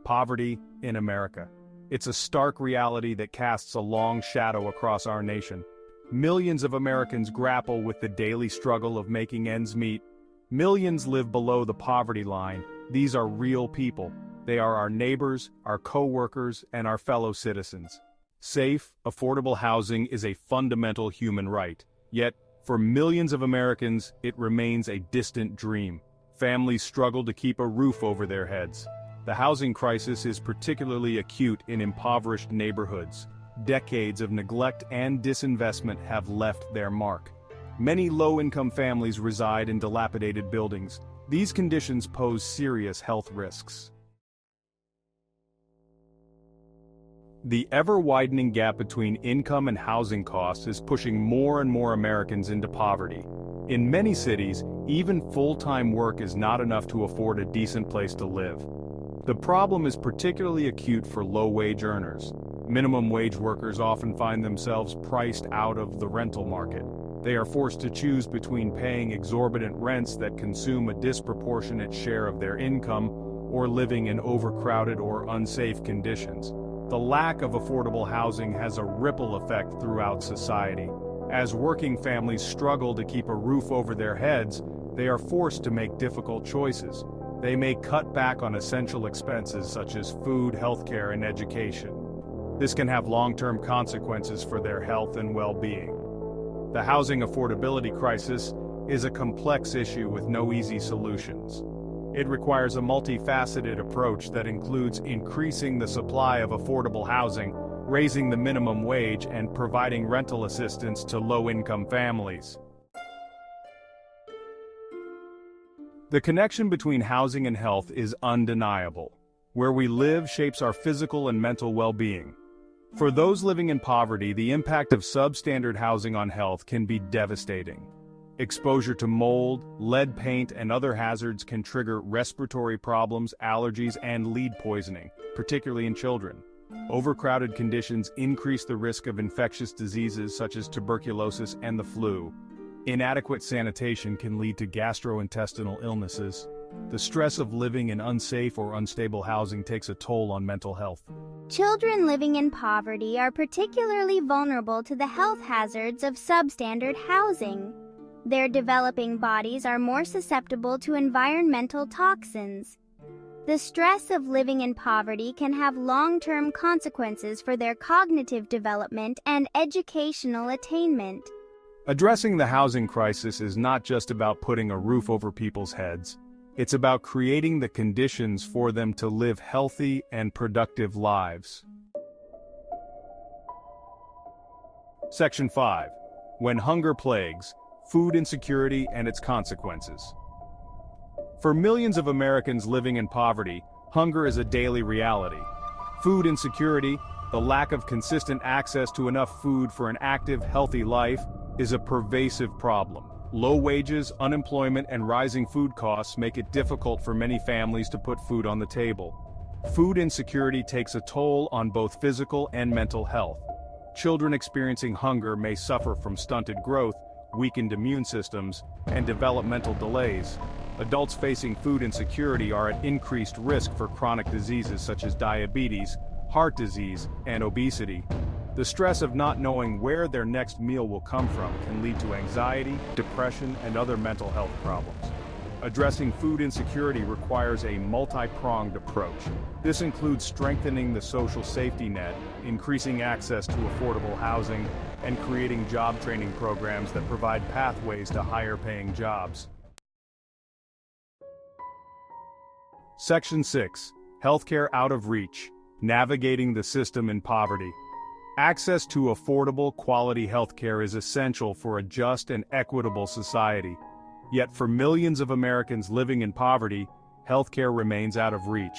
Poverty in America. It's a stark reality that casts a long shadow across our nation. Millions of Americans grapple with the daily struggle of making ends meet. Millions live below the poverty line. These are real people. They are our neighbors, our co-workers, and our fellow citizens. Safe, affordable housing is a fundamental human right. Yet, for millions of Americans, it remains a distant dream. Families struggle to keep a roof over their heads. The housing crisis is particularly acute in impoverished neighborhoods. Decades of neglect and disinvestment have left their mark. Many low-income families reside in dilapidated buildings. These conditions pose serious health risks. The ever-widening gap between income and housing costs is pushing more and more Americans into poverty. In many cities, even full-time work is not enough to afford a decent place to live. The problem is particularly acute for low-wage earners. Minimum wage workers often find themselves priced out of the rental market. They are forced to choose between paying exorbitant rents that consume a disproportionate share of their income or living in overcrowded or unsafe conditions. The lack of affordable housing has a ripple effect throughout society. As working families struggle to keep a roof over their heads, they are forced to make difficult choices. They may cut back on essential expenses such as food, healthcare, and education. This can have long-term consequences for their health and well-being. The housing affordability crisis is a complex issue with no easy solutions. It requires a multifaceted approach that includes increasing the supply of affordable housing, raising the minimum wage, and providing rental assistance to low-income families. The connection between housing and health is undeniable. Where we live shapes our physical and mental well-being. For those living in poverty, the impact of substandard housing on health can be devastating. Exposure to mold, lead paint, and other hazards can trigger respiratory problems, allergies, and lead poisoning, particularly in children. Overcrowded conditions increase the risk of infectious diseases such as tuberculosis and the flu. Inadequate sanitation can lead to gastrointestinal illnesses. The stress of living in unsafe or unstable housing takes a toll on mental health. Children living in poverty are particularly vulnerable to the health hazards of substandard housing. Their developing bodies are more susceptible to environmental toxins. The stress of living in poverty can have long-term consequences for their cognitive development and educational attainment. Addressing the housing crisis is not just about putting a roof over people's heads. It's about creating the conditions for them to live healthy and productive lives. Section 5. When hunger plagues, food insecurity and its consequences. For millions of Americans living in poverty, hunger is a daily reality. Food insecurity, the lack of consistent access to enough food for an active, healthy life, is a pervasive problem. Low wages, unemployment, and rising food costs make it difficult for many families to put food on the table. Food insecurity takes a toll on both physical and mental health. Children experiencing hunger may suffer from stunted growth, weakened immune systems, and developmental delays. Adults facing food insecurity are at increased risk for chronic diseases such as diabetes, heart disease, and obesity. The stress of not knowing where their next meal will come from can lead to anxiety, depression, and other mental health problems. Addressing food insecurity requires a multi-pronged approach. This includes strengthening the social safety net, increasing access to affordable housing, and creating job training programs that provide pathways to higher-paying jobs. Section 6. Healthcare out of reach. Navigating the system in poverty. Access to affordable, quality healthcare is essential for a just and equitable society. Yet for millions of Americans living in poverty, healthcare remains out of reach.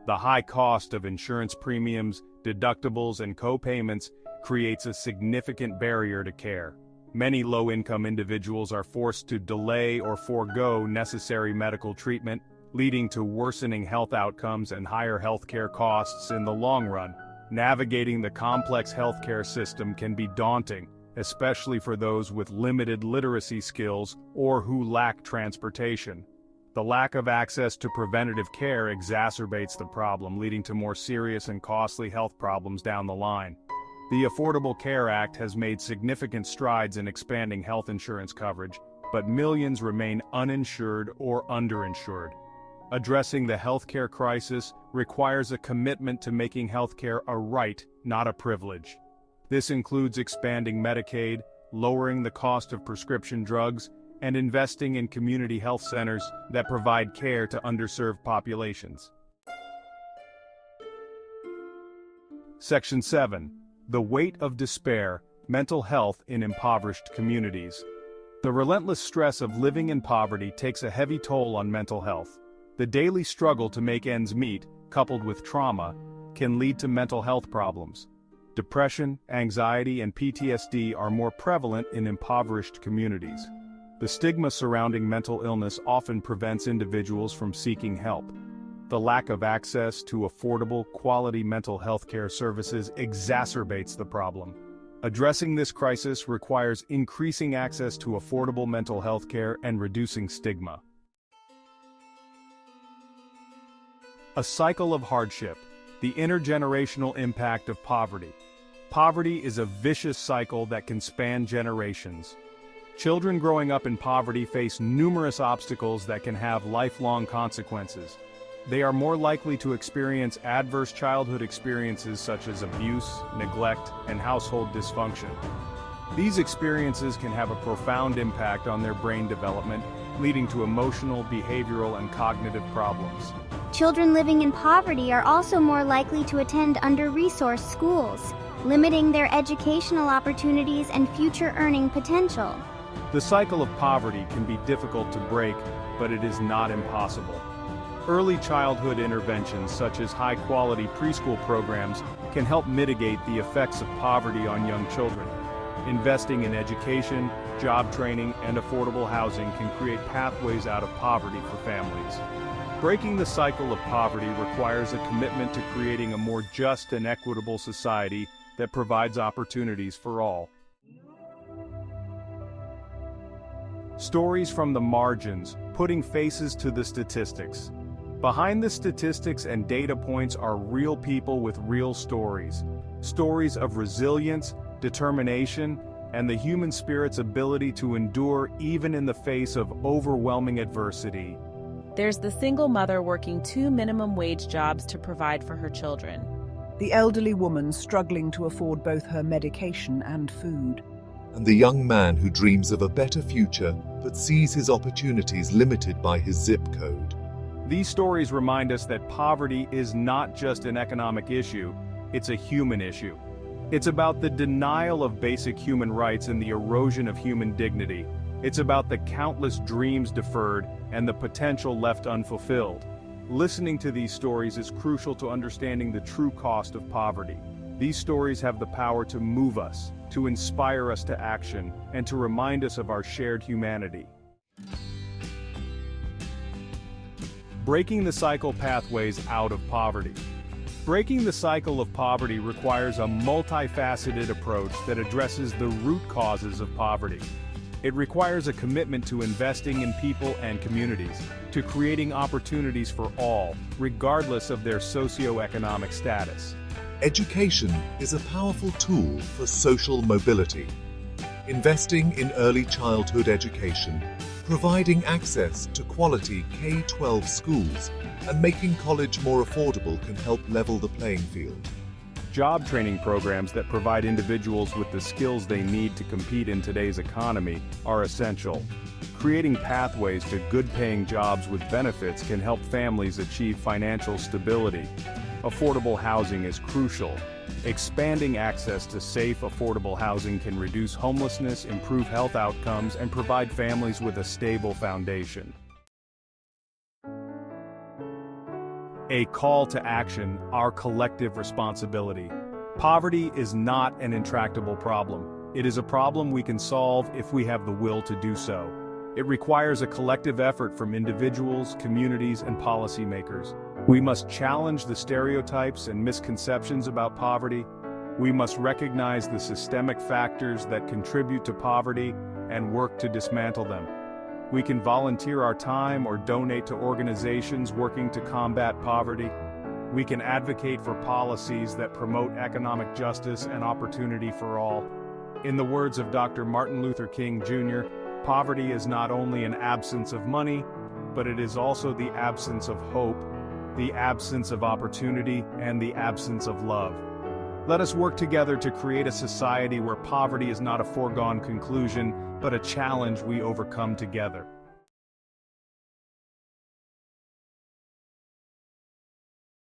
The high cost of insurance premiums, deductibles, and co-payments creates a significant barrier to care. Many low-income individuals are forced to delay or forego necessary medical treatment, leading to worsening health outcomes and higher healthcare costs in the long run. Navigating the complex healthcare system can be daunting, especially for those with limited literacy skills or who lack transportation. The lack of access to preventative care exacerbates the problem, leading to more serious and costly health problems down the line. The Affordable Care Act has made significant strides in expanding health insurance coverage, but millions remain uninsured or underinsured. Addressing the healthcare crisis requires a commitment to making healthcare a right, not a privilege. This includes expanding Medicaid, lowering the cost of prescription drugs, and investing in community health centers that provide care to underserved populations. Section 7. The Weight of Despair, Mental Health in Impoverished Communities. The relentless stress of living in poverty takes a heavy toll on mental health. The daily struggle to make ends meet, coupled with trauma, can lead to mental health problems. Depression, anxiety, and PTSD are more prevalent in impoverished communities. The stigma surrounding mental illness often prevents individuals from seeking help. The lack of access to affordable, quality mental health care services exacerbates the problem. Addressing this crisis requires increasing access to affordable mental health care and reducing stigma. A cycle of hardship, the intergenerational impact of poverty. Poverty is a vicious cycle that can span generations. Children growing up in poverty face numerous obstacles that can have lifelong consequences. They are more likely to experience adverse childhood experiences such as abuse, neglect, and household dysfunction. These experiences can have a profound impact on their brain development, leading to emotional, behavioral, and cognitive problems. Children living in poverty are also more likely to attend under-resourced schools, limiting their educational opportunities and future earning potential. The cycle of poverty can be difficult to break, but it is not impossible. Early childhood interventions such as high-quality preschool programs can help mitigate the effects of poverty on young children. Investing in education, job training, and affordable housing can create pathways out of poverty for families. Breaking the cycle of poverty requires a commitment to creating a more just and equitable society that provides opportunities for all. Stories from the margins, putting faces to the statistics. Behind the statistics and data points are real people with real stories. Stories of resilience, determination, and the human spirit's ability to endure even in the face of overwhelming adversity. There's the single mother working 2 minimum wage jobs to provide for her children. The elderly woman struggling to afford both her medication and food. And the young man who dreams of a better future but sees his opportunities limited by his zip code. These stories remind us that poverty is not just an economic issue, it's a human issue. It's about the denial of basic human rights and the erosion of human dignity. It's about the countless dreams deferred and the potential left unfulfilled. Listening to these stories is crucial to understanding the true cost of poverty. These stories have the power to move us, to inspire us to action, and to remind us of our shared humanity. Breaking the cycle pathways out of poverty. Breaking the cycle of poverty requires a multifaceted approach that addresses the root causes of poverty. It requires a commitment to investing in people and communities, to creating opportunities for all, regardless of their socioeconomic status. Education is a powerful tool for social mobility. Investing in early childhood education, providing access to quality K-12 schools, and making college more affordable can help level the playing field. Job training programs that provide individuals with the skills they need to compete in today's economy are essential. Creating pathways to good-paying jobs with benefits can help families achieve financial stability. Affordable housing is crucial. Expanding access to safe, affordable housing can reduce homelessness, improve health outcomes, and provide families with a stable foundation. A call to action, our collective responsibility. Poverty is not an intractable problem. It is a problem we can solve if we have the will to do so. It requires a collective effort from individuals, communities, and policymakers. We must challenge the stereotypes and misconceptions about poverty. We must recognize the systemic factors that contribute to poverty and work to dismantle them. We can volunteer our time or donate to organizations working to combat poverty. We can advocate for policies that promote economic justice and opportunity for all. In the words of Dr. Martin Luther King Jr., poverty is not only an absence of money, but it is also the absence of hope, the absence of opportunity, and the absence of love. Let us work together to create a society where poverty is not a foregone conclusion, but a challenge we overcome together.